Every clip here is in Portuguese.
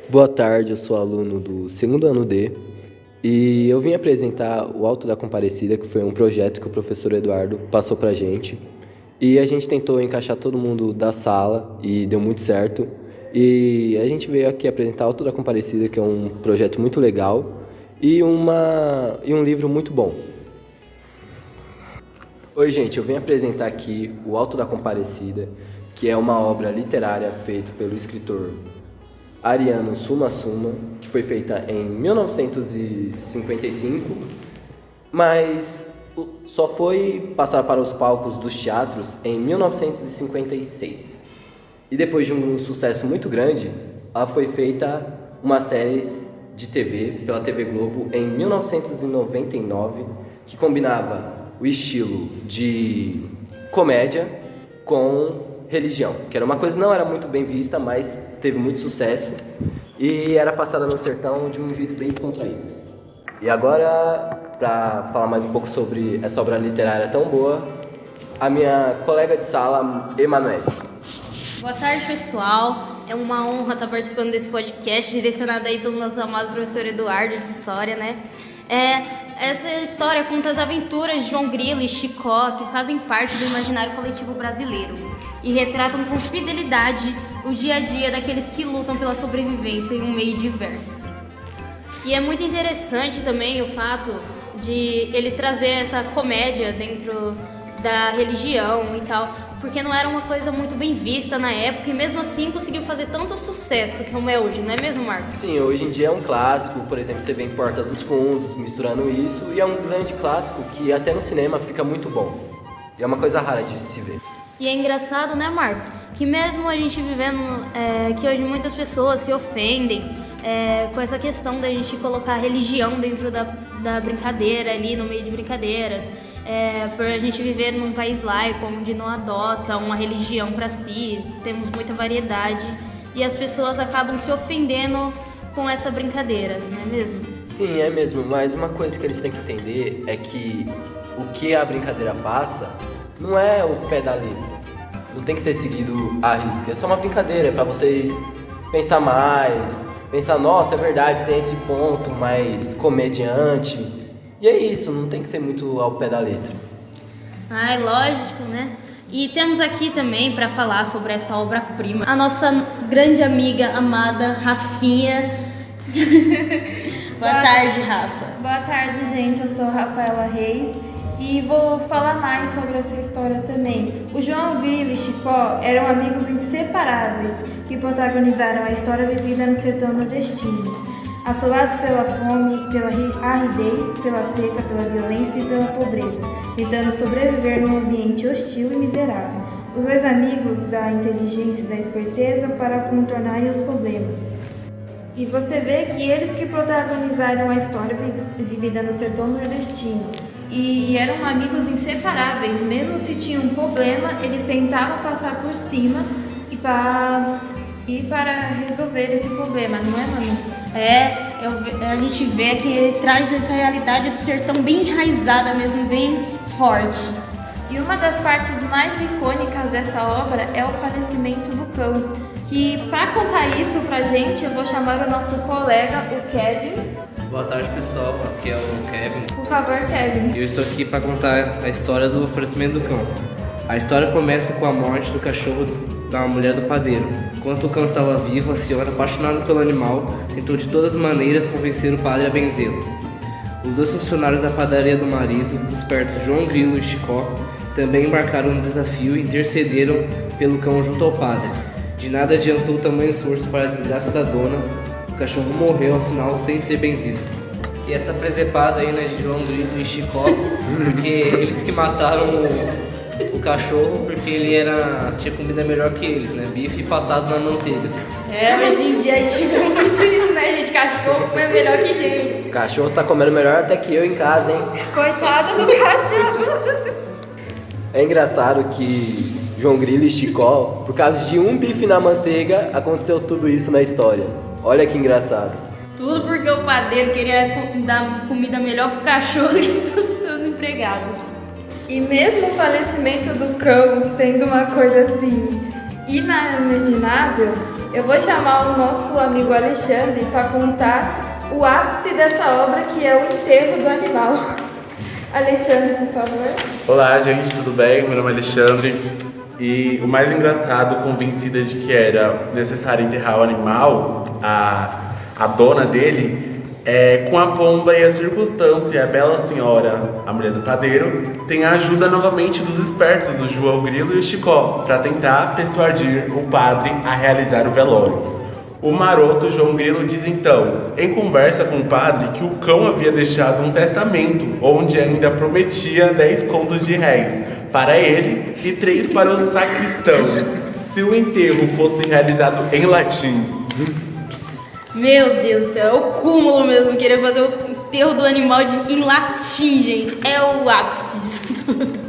Boa tarde, eu sou aluno do segundo ano D e eu vim apresentar o Alto da Comparecida, que foi um projeto que o professor Eduardo passou pra gente. E a gente tentou encaixar todo mundo da sala e deu muito certo. E a gente veio aqui apresentar o Alto da Comparecida, que é um projeto muito legal e um livro muito bom. Oi, gente, eu vim apresentar aqui o Alto da Comparecida, que é uma obra literária feita pelo escritor Ariano Suassuna, que foi feita em 1955, mas só foi passar para os palcos dos teatros em 1956. E depois de um sucesso muito grande, ela foi feita uma série de TV pela TV Globo em 1999, que combinava o estilo de comédia com religião, que era uma coisa que não era muito bem vista, mas teve muito sucesso e era passada no sertão de um jeito bem descontraído. E agora, para falar mais um pouco sobre essa obra literária tão boa, a minha colega de sala, Emanuele. Boa tarde, pessoal. É uma honra estar participando desse podcast direcionado aí pelo nosso amado professor Eduardo de História, né? Essa história conta as aventuras de João Grilo e Chicó, que fazem parte do imaginário coletivo brasileiro e retratam com fidelidade o dia a dia daqueles que lutam pela sobrevivência em um meio diverso. E é muito interessante também o fato de eles trazer essa comédia dentro da religião e tal, porque não era uma coisa muito bem vista na época e mesmo assim conseguiu fazer tanto sucesso como é hoje, não é mesmo, Marcos? Sim, hoje em dia é um clássico, por exemplo, você vê em Porta dos Fundos, misturando isso, e é um grande clássico que até no cinema fica muito bom. E é uma coisa rara de se ver. E é engraçado, né, Marcos, que mesmo a gente vivendo, que hoje muitas pessoas se ofendem com essa questão da gente colocar a religião dentro da brincadeira ali, no meio de brincadeiras, por a gente viver num país laico, onde não adota uma religião para si, temos muita variedade, e as pessoas acabam se ofendendo com essa brincadeira, não é mesmo? Sim, é mesmo, mas uma coisa que eles têm que entender é que o que a brincadeira passa não é o pé da letra. Não tem que ser seguido à risca. É só uma brincadeira, é pra vocês pensar mais, pensar, nossa, é verdade, tem esse ponto mais comediante. E é isso, não tem que ser muito ao pé da letra. Ah, é lógico, né? E temos aqui também para falar sobre essa obra-prima a nossa grande amiga amada Rafinha. Boa tarde, Rafa. Boa tarde, gente. Eu sou Rafaela Reis e vou falar mais sobre essa história também. O João Grilo e Chicó eram amigos inseparáveis que protagonizaram a história vivida no sertão nordestino. Assolados pela fome, pela aridez, pela seca, pela violência e pela pobreza, tentando sobreviver num ambiente hostil e miserável. Os dois amigos da inteligência e da esperteza para contornarem os problemas. E você vê que eles que protagonizaram a história vivida no sertão nordestino. E eram amigos inseparáveis, mesmo se tinha um problema, eles tentavam passar por cima e para resolver esse problema, não é, Manu? A gente vê que ele traz essa realidade do sertão bem enraizada mesmo, bem forte. E uma das partes mais icônicas dessa obra é o falecimento do cão. Que para contar isso pra gente, eu vou chamar o nosso colega, o Kevin. Boa tarde, pessoal, aqui é o Kevin. Por favor, Kevin. Eu estou aqui para contar a história do falecimento do cão. A história começa com a morte do cachorro da mulher do padeiro. Enquanto o cão estava vivo, a senhora, apaixonada pelo animal, tentou de todas as maneiras convencer o padre a benzê-lo. Os dois funcionários da padaria do marido, os espertos João Grilo e Chicó, também embarcaram no desafio e intercederam pelo cão junto ao padre. De nada adiantou o tamanho esforço para a desgraça da dona. O cachorro morreu, afinal, sem ser benzido. E essa presepada aí, né, de João Grilo e Chicó, porque eles que mataram o cachorro porque ele tinha comida melhor que eles, né? Bife passado na manteiga. Hoje em dia a gente vê muito isso, né, gente? Cachorro come melhor que gente. O cachorro tá comendo melhor até que eu em casa, hein? Coitada do cachorro. É engraçado que João Grilo e Chicó, por causa de um bife na manteiga, aconteceu tudo isso na história. Olha que engraçado. Tudo porque o padeiro queria dar comida melhor pro cachorro do que pros seus empregados. E mesmo o falecimento do cão sendo uma coisa assim inimaginável, Eu vou chamar o nosso amigo Alexandre para contar o ápice dessa obra, que é o enterro do animal. Alexandre, por favor. Olá, gente, tudo bem? Meu nome é Alexandre. E o mais engraçado, convencida de que era necessário enterrar o animal, a dona dele, com a pomba e a circunstância, a bela senhora, a mulher do padeiro, tem a ajuda novamente dos espertos, o João Grilo e o Chicó, para tentar persuadir o padre a realizar o velório. O maroto João Grilo diz então, em conversa com o padre, que o cão havia deixado um testamento, onde ainda prometia 10 contos de réis para ele e 3 para o sacristão, se o enterro fosse realizado em latim. Meu Deus do céu, é o cúmulo mesmo, querer fazer o enterro do animal em latim, gente. É o ápice disso tudo.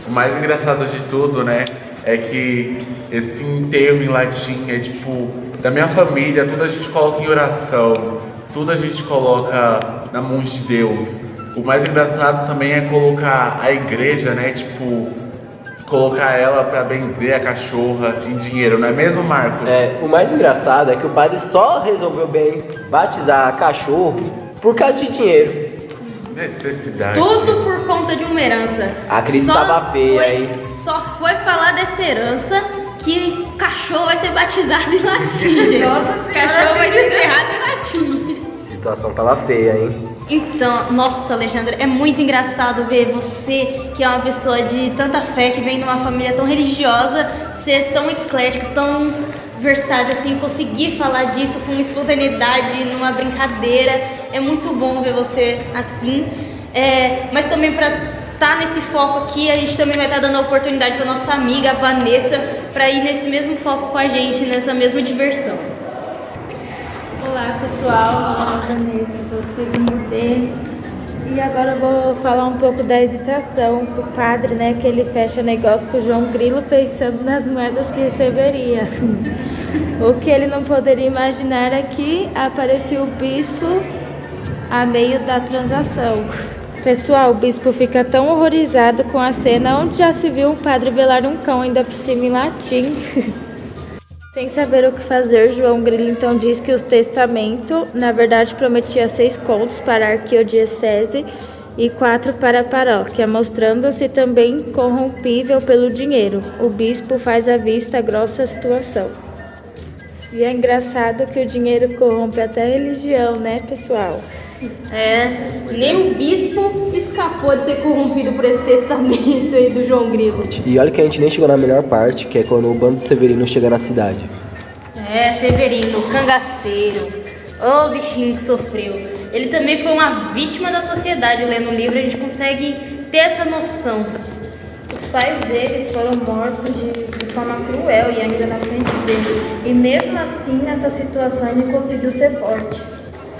O mais engraçado de tudo, né, é que esse enterro em latim é tipo, da minha família, tudo a gente coloca em oração, tudo a gente coloca na mão de Deus. O mais engraçado também é colocar a igreja, né, tipo, colocar ela pra benzer a cachorra em dinheiro, não é mesmo, Marcos? O mais engraçado é que o padre só resolveu bem batizar cachorro por causa de dinheiro. Necessidade. Tudo por conta de uma herança. A crise tava feia, hein? Só foi falar dessa herança que o cachorro vai ser batizado em latim, gente. O cachorro vai ser enterrado em latim. A situação tava feia, hein? Então, nossa, Alexandre, é muito engraçado ver você, que é uma pessoa de tanta fé, que vem de uma família tão religiosa, ser tão eclético, tão versátil, assim, conseguir falar disso com espontaneidade, numa brincadeira. É muito bom ver você assim. Mas também para estar nesse foco aqui, a gente também vai estar dando a oportunidade para nossa amiga Vanessa para ir nesse mesmo foco com a gente, nessa mesma diversão. Olá pessoal, meu nome é Vanessa, sou do segundo D e agora eu vou falar um pouco da hesitação pro padre, né, que ele fecha negócio com o João Grilo pensando nas moedas que receberia. O que ele não poderia imaginar é que aparecia o bispo a meio da transação. Pessoal, o bispo fica tão horrorizado com a cena onde já se viu um padre velar um cão ainda por cima em latim. Sem saber o que fazer, João Grilo então diz que o testamento, na verdade, prometia 6 contos para a arquidiocese e 4 para a paróquia, mostrando-se também corrompível pelo dinheiro. O bispo faz a vista grossa a situação. E é engraçado que o dinheiro corrompe até a religião, né, pessoal? Nem o bispo escapou de ser corrompido por esse testamento aí do João Grilo. E olha que a gente nem chegou na melhor parte, que é quando o bando Severino chega na cidade. Severino, cangaceiro, ô bichinho que sofreu. Ele também foi uma vítima da sociedade. Lendo o livro a gente consegue ter essa noção. Os pais deles foram mortos de forma cruel e ainda na frente dele. E mesmo assim, nessa situação, ele conseguiu ser forte.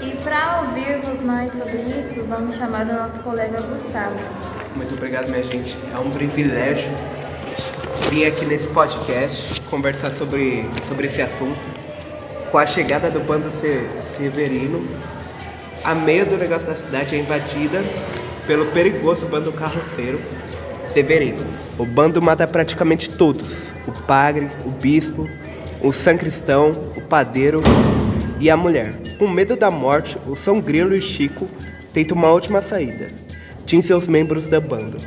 E para ouvirmos mais sobre isso, vamos chamar o nosso colega Gustavo. Muito obrigado, minha gente. É um privilégio vir aqui nesse podcast conversar sobre esse assunto. Com a chegada do bando Severino, a meio do negócio da cidade é invadida pelo perigoso bando carroceiro Severino. O bando mata praticamente todos: o padre, o bispo, o sacristão, o padeiro e a mulher. Com medo da morte, o São Grilo e Chico tentam uma última saída. Tinha seus membros da banda.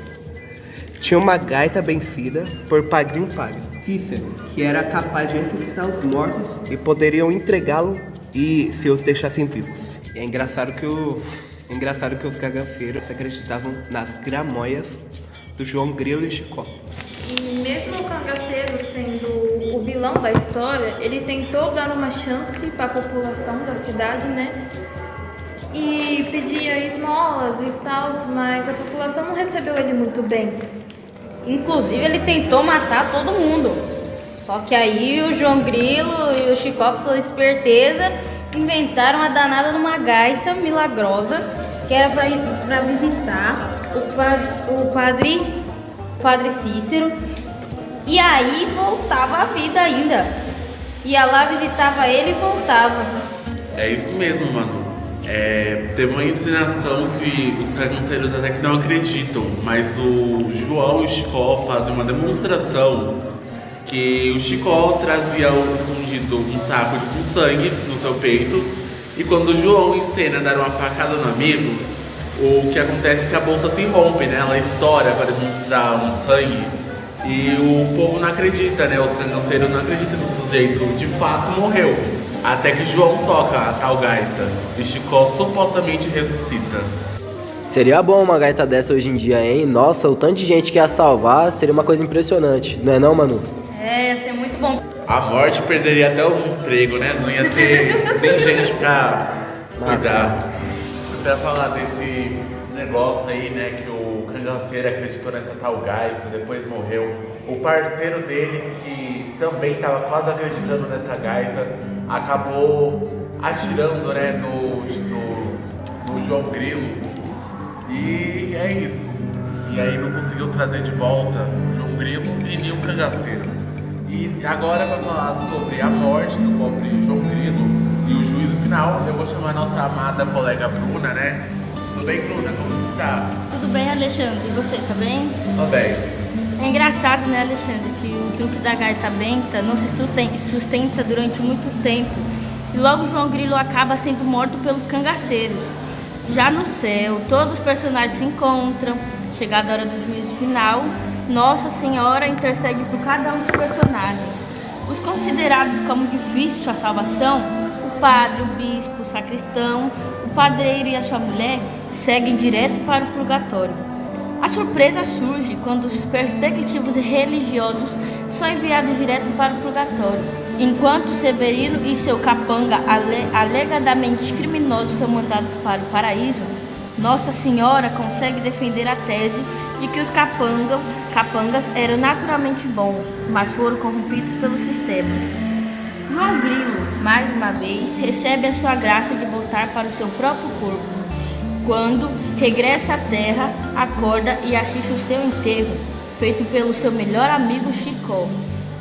Tinha uma gaita vencida por Padrinho Pagre, Cícero, que era capaz de ressuscitar os mortos e poderiam entregá-lo e se os deixassem vivos. E é engraçado que os cagaceiros acreditavam nas gramóias do João Grilo e Chicó. E mesmo o cangaceiro sendo o vilão da história, ele tentou dar uma chance para a população da cidade, né? E pedia esmolas e tal, mas a população não recebeu ele muito bem. Inclusive ele tentou matar todo mundo. Só que aí o João Grilo e o Chicó, com sua esperteza, inventaram a danada de uma gaita milagrosa que era para visitar o padre Cícero. E aí voltava a vida ainda. Ia lá, visitava ele e voltava. É isso mesmo, mano. Teve uma encenação que os caganceiros até que não acreditam, mas o João e o Chicó fazem uma demonstração que o Chicó trazia escondido um saco com sangue no seu peito, e quando o João encena dar uma facada no amigo, o que acontece é que a bolsa se rompe, né? Ela estoura para demonstrar um sangue, e o povo não acredita, né? Os cangaceiros não acreditam que o sujeito de fato morreu, até que João toca a tal gaita e Chicó supostamente ressuscita. Seria bom uma gaita dessa hoje em dia, hein? Nossa, o tanto de gente que ia salvar seria uma coisa impressionante, não é não, Manu? Ia ser muito bom. A morte perderia até o emprego, né? Não ia ter nem gente pra cuidar. Pra falar desse negócio aí, né? Que o cangaceiro acreditou nessa tal gaita, depois morreu. O parceiro dele, que também estava quase acreditando nessa gaita, acabou atirando, né? No João Grilo. E é isso. E aí não conseguiu trazer de volta o João Grilo e nem o cangaceiro. E agora, para falar sobre a morte do pobre João Grilo e o juízo final, eu vou chamar a nossa amada colega Bruna, né? Tudo bem, Bruna? Como você está? Tudo bem, Alexandre? E você, tá bem? Tô bem. É engraçado, né, Alexandre, que o truque da gaita benta não se sustenta durante muito tempo. E logo João Grilo acaba sendo morto pelos cangaceiros. Já no céu, todos os personagens se encontram. Chegada a hora do juízo final, Nossa Senhora intercede por cada um dos personagens. Os considerados como difíceis a salvação, o padre, o bispo, o sacristão, o padreiro e a sua mulher seguem direto para o purgatório. A surpresa surge quando os perspectivos religiosos são enviados direto para o purgatório, enquanto Severino e seu capanga alegadamente criminosos são mandados para o paraíso. Nossa Senhora consegue defender a tese de que os capangas eram naturalmente bons, mas foram corrompidos pelo sistema. João Grilo, mais uma vez, recebe a sua graça de voltar para o seu próprio corpo. Quando regressa à terra, acorda e assiste o seu enterro, feito pelo seu melhor amigo Chicó.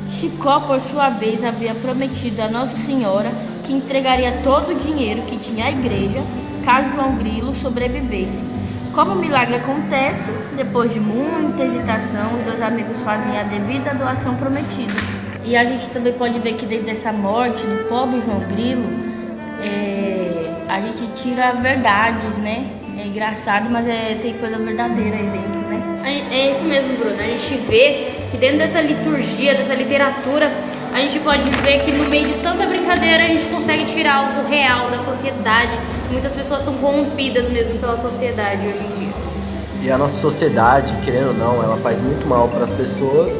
Chicó, por sua vez, havia prometido a Nossa Senhora que entregaria todo o dinheiro que tinha a igreja caso João Grilo sobrevivesse. Como o milagre acontece, depois de muita hesitação, os dois amigos fazem a devida doação prometida. E a gente também pode ver que desde essa morte do pobre João Grilo, a gente tira verdades, né? É engraçado, mas tem coisa verdadeira aí dentro, né? É isso mesmo, Bruno. A gente vê que dentro dessa liturgia, dessa literatura, a gente pode ver que no meio de tanta brincadeira a gente consegue tirar algo real da sociedade. Muitas pessoas são corrompidas mesmo pela sociedade hoje em dia. E a nossa sociedade, querendo ou não, ela faz muito mal para as pessoas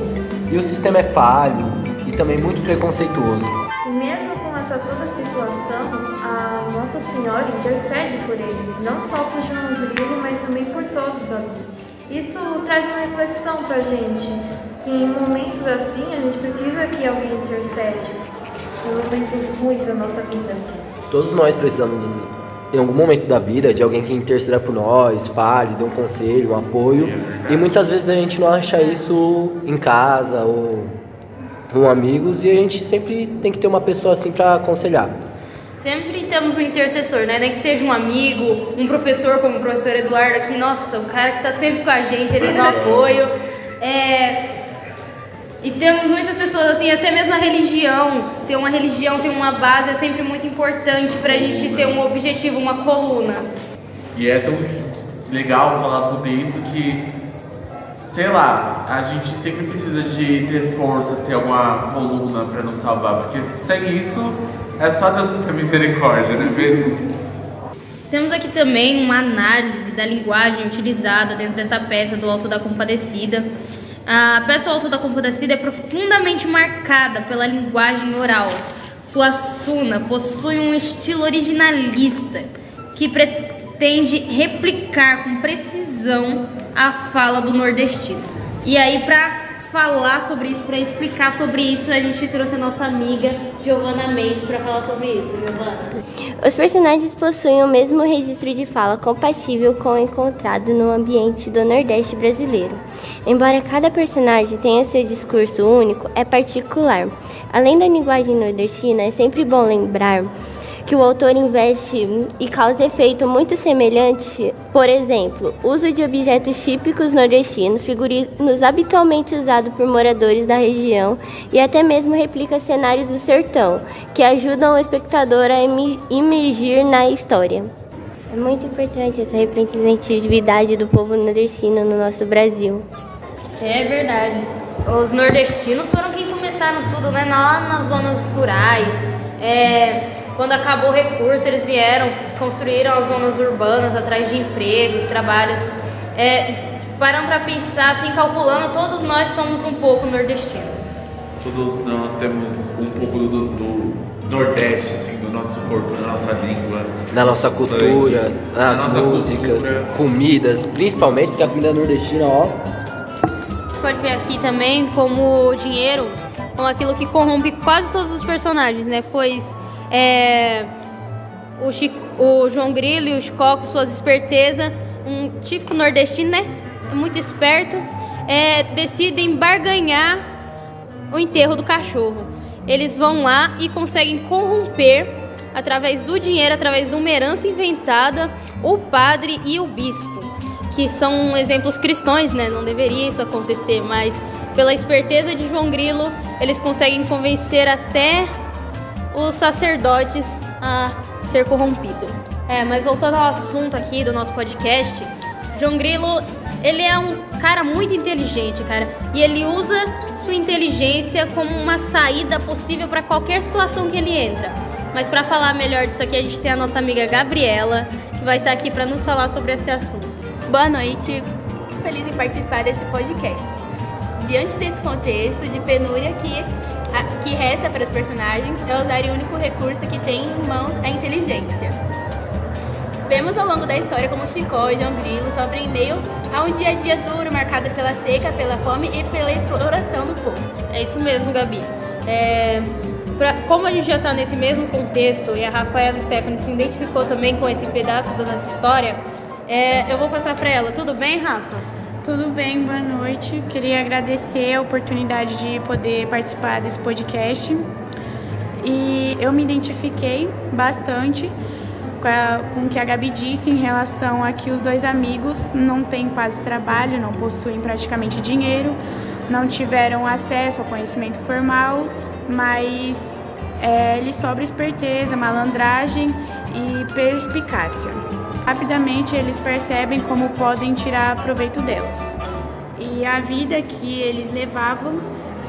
e o sistema é falho e também muito preconceituoso. E mesmo com essa toda situação, a Nossa Senhora intercede por eles, não só por João Grilo, mas também por todos ali. Isso traz uma reflexão pra gente, que em momentos assim a gente precisa que alguém intercede, em momentos ruins da nossa vida. Todos nós precisamos, em algum momento da vida, de alguém que interceda por nós, fale, dê um conselho, um apoio. E muitas vezes a gente não acha isso em casa ou com amigos, e a gente sempre tem que ter uma pessoa assim para aconselhar. Sempre temos um intercessor, né? Nem que seja um amigo, um professor como o professor Eduardo aqui. Nossa, o cara que tá sempre com a gente, ele no apoio. E temos muitas pessoas assim, até mesmo a religião. Ter uma religião, ter uma base é sempre muito importante pra gente ter um objetivo, uma coluna. E é tão legal falar sobre isso que, sei lá, a gente sempre precisa de ter forças, ter alguma coluna pra nos salvar, porque sem isso é só Deus que tem misericórdia, não é mesmo? Temos aqui também uma análise da linguagem utilizada dentro dessa peça do Alto da Compadecida. A peça do Alto da Compadecida é profundamente marcada pela linguagem oral. Suassuna possui um estilo originalista que pretende replicar com precisão a fala do nordestino. E aí, para falar sobre isso, para explicar sobre isso, a gente trouxe a nossa amiga Giovana Mendes para falar sobre isso. Giovana. Os personagens possuem o mesmo registro de fala compatível com o encontrado no ambiente do Nordeste brasileiro. Embora cada personagem tenha seu discurso único, é particular. Além da linguagem nordestina, é sempre bom lembrar que o autor investe e causa efeito muito semelhante, por exemplo, uso de objetos típicos nordestinos, figurinos habitualmente usados por moradores da região e até mesmo replica cenários do sertão, que ajudam o espectador a imergir na história. É muito importante essa representatividade do povo nordestino no nosso Brasil. É verdade. Os nordestinos foram quem começaram tudo, né? Lá nas zonas rurais. Quando acabou o recurso, eles vieram, construíram as zonas urbanas atrás de empregos, trabalhos. Parando para pensar, assim, calculando, todos nós somos um pouco nordestinos. Todos nós temos um pouco do Nordeste, assim, do nosso corpo, da nossa língua, Na nossa cultura, nas músicas, comidas, principalmente porque a comida nordestina, ó. A gente pode ver aqui também como o dinheiro, como aquilo que corrompe quase todos os personagens, né? Pois o João Grilo e o Chicó, com suas espertezas, um típico nordestino, né? Muito esperto, decidem barganhar o enterro do cachorro. Eles vão lá e conseguem corromper, através do dinheiro, através de uma herança inventada, o padre e o bispo, que são exemplos cristãos, né? Não deveria isso acontecer, mas pela esperteza de João Grilo, eles conseguem convencer até os sacerdotes a ser corrompido. Mas voltando ao assunto aqui do nosso podcast, João Grilo, ele é um cara muito inteligente, cara, e ele usa sua inteligência como uma saída possível para qualquer situação que ele entra. Mas para falar melhor disso aqui, a gente tem a nossa amiga Gabriela, que vai estar aqui para nos falar sobre esse assunto. Boa noite, feliz em participar desse podcast. Diante desse contexto de penúria que resta para os personagens, eu usaria o único recurso que tem em mãos, a inteligência. Vemos ao longo da história como Chicó e João Grilo sofrem em meio a um dia a dia duro, marcado pela seca, pela fome e pela exploração do povo. É isso mesmo, Gabi. Como a gente já está nesse mesmo contexto e a Rafaela Stephanie se identificou também com esse pedaço da nossa história, eu vou passar para ela. Tudo bem, Rafa? Tudo bem, boa noite. Queria agradecer a oportunidade de poder participar desse podcast. E eu me identifiquei bastante com o que a Gabi disse em relação a que os dois amigos não têm quase trabalho, não possuem praticamente dinheiro, não tiveram acesso ao conhecimento formal, mas lhes sobra esperteza, malandragem e perspicácia. Rapidamente eles percebem como podem tirar proveito delas. E a vida que eles levavam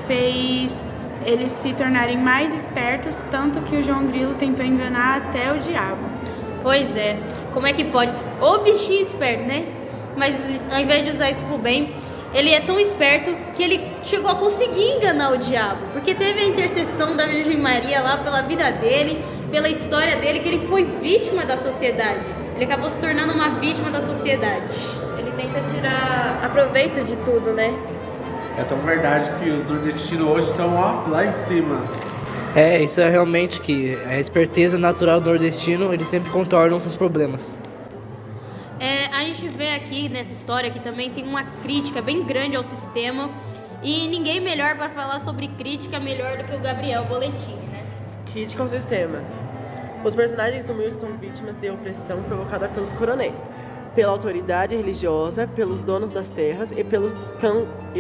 fez eles se tornarem mais espertos, tanto que o João Grilo tentou enganar até o diabo. Pois é, como é que pode? Ô bichinho esperto, né? Mas ao invés de usar isso pro bem, ele é tão esperto que ele chegou a conseguir enganar o diabo. Porque teve a intercessão da Virgem Maria lá pela vida dele, pela história dele, que ele foi vítima da sociedade. Ele acabou se tornando uma vítima da sociedade. Ele tenta tirar proveito de tudo, né? É tão verdade que os nordestinos hoje estão lá em cima. Isso é realmente que a esperteza natural do nordestino, eles sempre contornam seus problemas. A gente vê aqui nessa história que também tem uma crítica bem grande ao sistema, e ninguém melhor para falar sobre crítica melhor do que o Gabriel Boletini, né? Crítica ao sistema. Os personagens humildes são vítimas de opressão provocada pelos coronéis, pela autoridade religiosa, pelos donos das terras e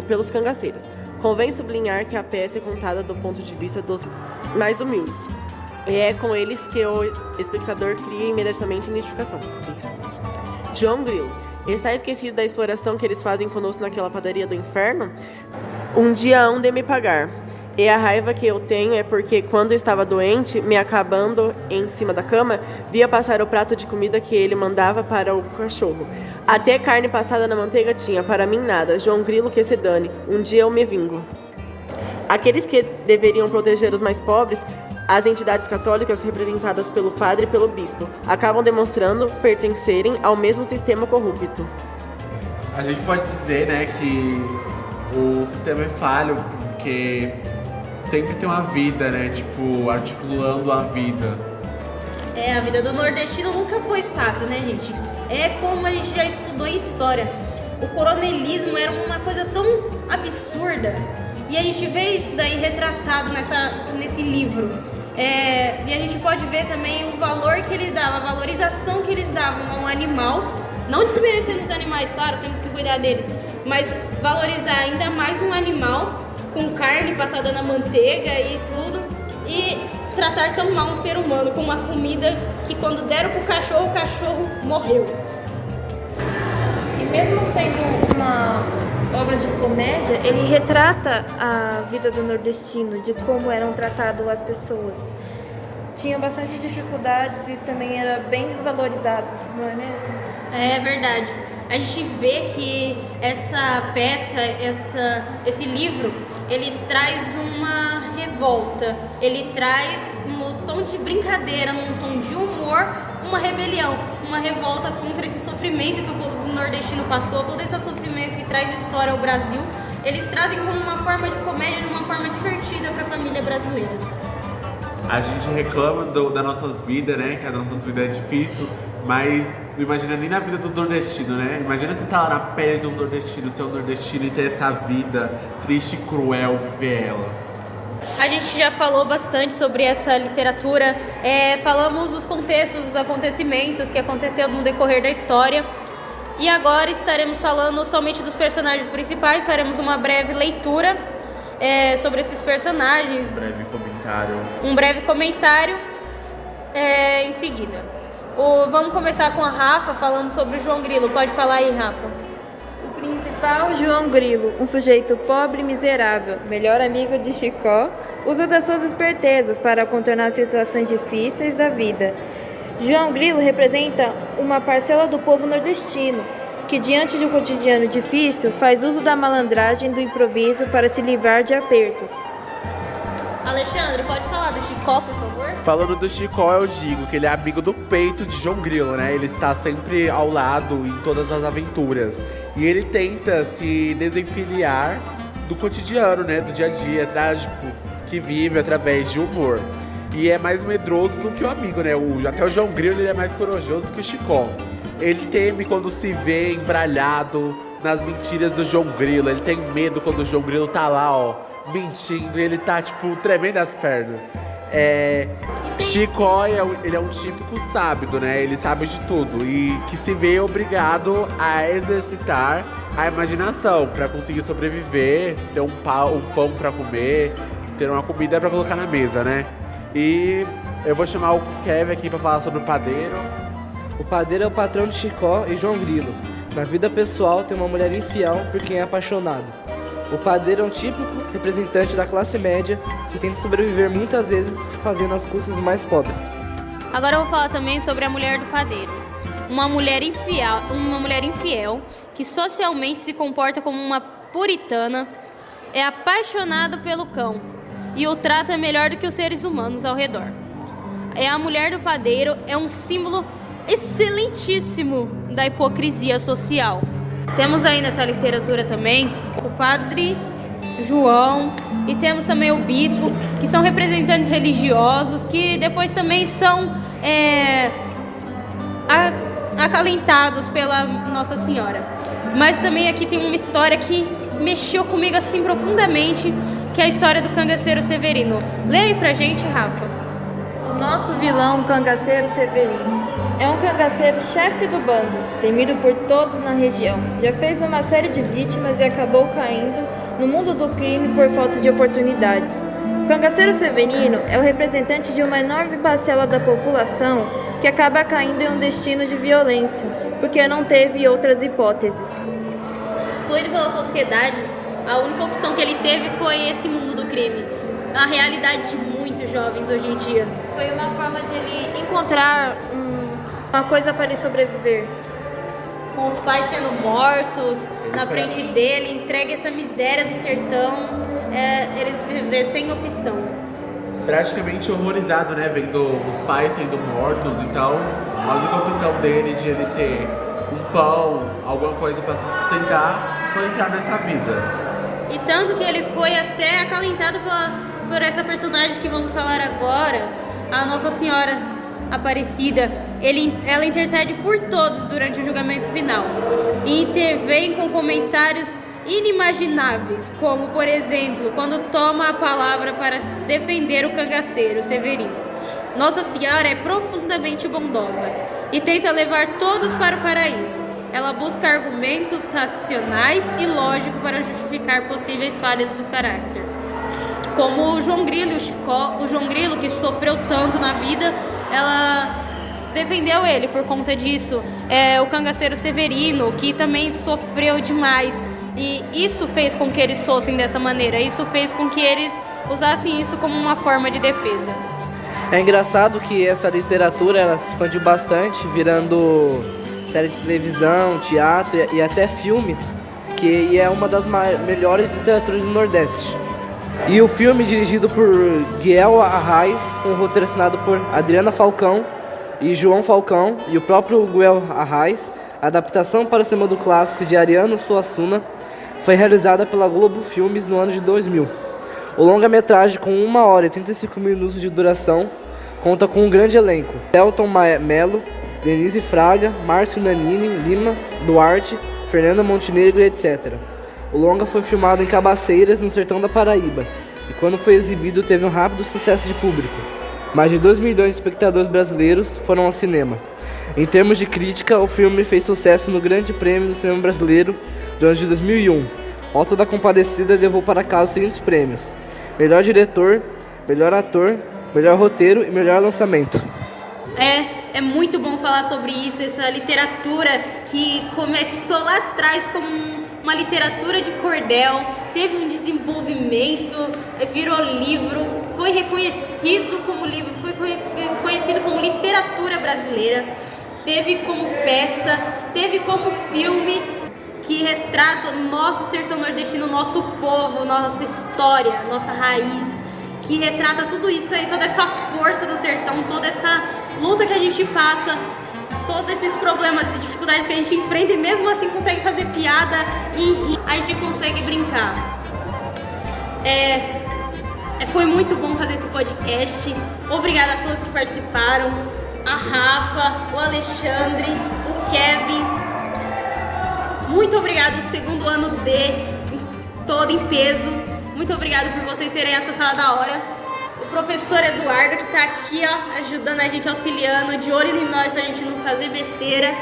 pelos cangaceiros. Convém sublinhar que a peça é contada do ponto de vista dos mais humildes. E é com eles que o espectador cria imediatamente identificação. João Grilo. Está esquecido da exploração que eles fazem conosco naquela padaria do inferno? Um dia hão de me pagar. E a raiva que eu tenho é porque, quando eu estava doente, me acabando em cima da cama, via passar o prato de comida que ele mandava para o cachorro. Até carne passada na manteiga tinha, para mim nada. João Grilo que se dane, um dia eu me vingo. Aqueles que deveriam proteger os mais pobres, as entidades católicas representadas pelo padre e pelo bispo, acabam demonstrando pertencerem ao mesmo sistema corrupto. A gente pode dizer, né, que o sistema é falho, porque sempre tem uma vida, né, tipo, articulando a vida. A vida do nordestino nunca foi fácil, né, gente? É como a gente já estudou em história. O coronelismo era uma coisa tão absurda. E a gente vê isso daí retratado nesse livro. E a gente pode ver também o valor que eles davam, a valorização que eles davam ao animal, não desmerecendo os animais, claro, temos que cuidar deles, mas valorizar ainda mais um animal com carne passada na manteiga e tudo, e tratar tão mal um ser humano com uma comida que quando deram pro cachorro, o cachorro morreu. E mesmo sendo uma obra de comédia, ele retrata a vida do nordestino, de como eram tratadas as pessoas. Tinha bastante dificuldades e também eram bem desvalorizados, não é mesmo? É verdade. A gente vê que essa peça, esse livro, ele traz uma revolta, ele traz um tom de brincadeira, um tom de humor, uma rebelião, uma revolta contra esse sofrimento que o povo nordestino passou, todo esse sofrimento que traz história ao Brasil, eles trazem como uma forma de comédia, de uma forma divertida para a família brasileira. A gente reclama das nossas vidas, né? Que a nossa vida é difícil, mas não imagina nem na vida do nordestino, né? Imagina você tá lá na pele de um nordestino, ser um nordestino e ter essa vida triste e cruel, viver ela. A gente já falou bastante sobre essa literatura, falamos dos contextos, dos acontecimentos que aconteceu no decorrer da história. E agora estaremos falando somente dos personagens principais, faremos uma breve leitura sobre esses personagens. Um breve comentário em seguida. Vamos começar com a Rafa falando sobre o João Grilo. Pode falar aí, Rafa. O principal, João Grilo, um sujeito pobre e miserável, melhor amigo de Chicó, usa das suas espertezas para contornar situações difíceis da vida. João Grilo representa uma parcela do povo nordestino, que diante de um cotidiano difícil faz uso da malandragem do improviso para se livrar de apertos. Alexandre, pode falar do Chicó, por favor? Falando do Chicó, eu digo que ele é amigo do peito de João Grilo, né? Ele está sempre ao lado em todas as aventuras. E ele tenta se desenfiliar do cotidiano, né? Do dia a dia trágico que vive através de humor. E é mais medroso do que o amigo, né? Até o João Grilo ele é mais corajoso que o Chicó. Ele teme quando se vê embralhado nas mentiras do João Grilo. Ele tem medo quando o João Grilo tá lá, ó, mentindo. E ele tá, tipo, tremendo as pernas. Chicó, ele é um típico sábio, né? Ele sabe de tudo. E que se vê obrigado a exercitar a imaginação pra conseguir sobreviver, ter um pão pra comer, ter uma comida pra colocar na mesa, né? E eu vou chamar o Kevin aqui pra falar sobre o padeiro. O padeiro é o patrão de Chicó e João Grilo. Na vida pessoal tem uma mulher infiel por quem é apaixonado. O padeiro é um típico representante da classe média que tenta sobreviver muitas vezes fazendo as custas dos mais pobres. Agora eu vou falar também sobre a mulher do padeiro. Uma mulher infiel que socialmente se comporta como uma puritana, é apaixonada pelo cão e o trata melhor do que os seres humanos ao redor. A mulher do padeiro é um símbolo excelentíssimo da hipocrisia social. Temos aí nessa literatura também o padre João e temos também o bispo, que são representantes religiosos, que depois também são acalentados pela Nossa Senhora. Mas também aqui tem uma história que mexeu comigo assim profundamente, que é a história do cangaceiro Severino. Leia aí pra gente, Rafa. O nosso vilão, o cangaceiro Severino, é um cangaceiro chefe do bando, temido por todos na região. Já fez uma série de vítimas e acabou caindo no mundo do crime por falta de oportunidades. O cangaceiro Severino é o representante de uma enorme parcela da população que acaba caindo em um destino de violência, porque não teve outras hipóteses. Excluído pela sociedade, a única opção que ele teve foi esse mundo do crime. A realidade de muitos jovens hoje em dia. Foi uma forma de ele encontrar uma coisa para ele sobreviver. Com os pais sendo mortos na frente dele, entregue essa miséria do sertão, ele viver sem opção. Praticamente horrorizado, né? Vendo os pais sendo mortos, então a única opção dele de ele ter um pão, alguma coisa para se sustentar, foi entrar nessa vida. E tanto que ele foi até acalentado por essa personagem que vamos falar agora, a Nossa Senhora Aparecida. Ela intercede por todos durante o julgamento final e intervém com comentários inimagináveis, como, por exemplo, quando toma a palavra para defender o cangaceiro Severino. Nossa Senhora é profundamente bondosa e tenta levar todos para o paraíso. Ela busca argumentos racionais e lógicos para justificar possíveis falhas do caráter. Como o João Grilo e o Chicó, o João Grilo, que sofreu tanto na vida, ela defendeu ele por conta disso. O cangaceiro Severino, que também sofreu demais. E isso fez com que eles fossem dessa maneira. Isso fez com que eles usassem isso como uma forma de defesa. É engraçado que essa literatura ela se expandiu bastante, virando série de televisão, teatro e até filme, que é uma das melhores literaturas do Nordeste. E o filme, dirigido por Guel Arraes, com o roteiro assinado por Adriana Falcão e João Falcão, e o próprio Guel Arraes, a adaptação para o cinema do clássico de Ariano Suassuna, foi realizada pela Globo Filmes no ano de 2000. O longa-metragem, com 1 hora e 35 minutos de duração, conta com um grande elenco: Celton Mello, Denise Fraga, Márcio Nanini, Lima Duarte, Fernanda Montenegro, etc. O longa foi filmado em Cabaceiras, no sertão da Paraíba, e quando foi exibido teve um rápido sucesso de público. Mais de 2 milhões de espectadores brasileiros foram ao cinema. Em termos de crítica, o filme fez sucesso no Grande Prêmio do Cinema Brasileiro do ano de 2001. O Auto da Compadecida levou para casa os seguintes prêmios: melhor diretor, melhor ator, melhor roteiro e melhor lançamento. É muito bom falar sobre isso, essa literatura que começou lá atrás como uma literatura de cordel, teve um desenvolvimento, virou livro, foi reconhecido como livro, foi reconhecido como literatura brasileira, teve como peça, teve como filme que retrata o nosso sertão nordestino, nosso povo, nossa história, nossa raiz, que retrata tudo isso aí, toda essa força do sertão, toda essa luta que a gente passa, todos esses problemas, essas dificuldades que a gente enfrenta e mesmo assim consegue fazer piada e rir, a gente consegue brincar. Foi muito bom fazer esse podcast. Obrigada a todos que participaram, a Rafa, o Alexandre, o Kevin. Muito obrigado, o segundo ano D, todo em peso. Muito obrigado por vocês terem acessado a hora. O professor Eduardo, que tá aqui, ó, ajudando a gente, auxiliando, de olho em nós pra gente não fazer besteira.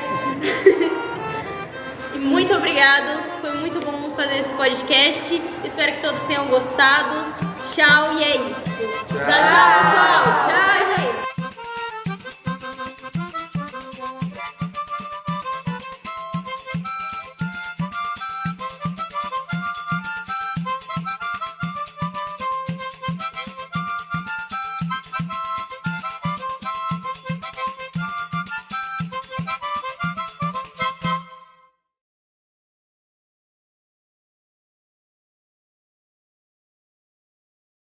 E muito obrigado, foi muito bom fazer esse podcast. Espero que todos tenham gostado. Tchau, e é isso. Tchau, tchau, pessoal. Tchau.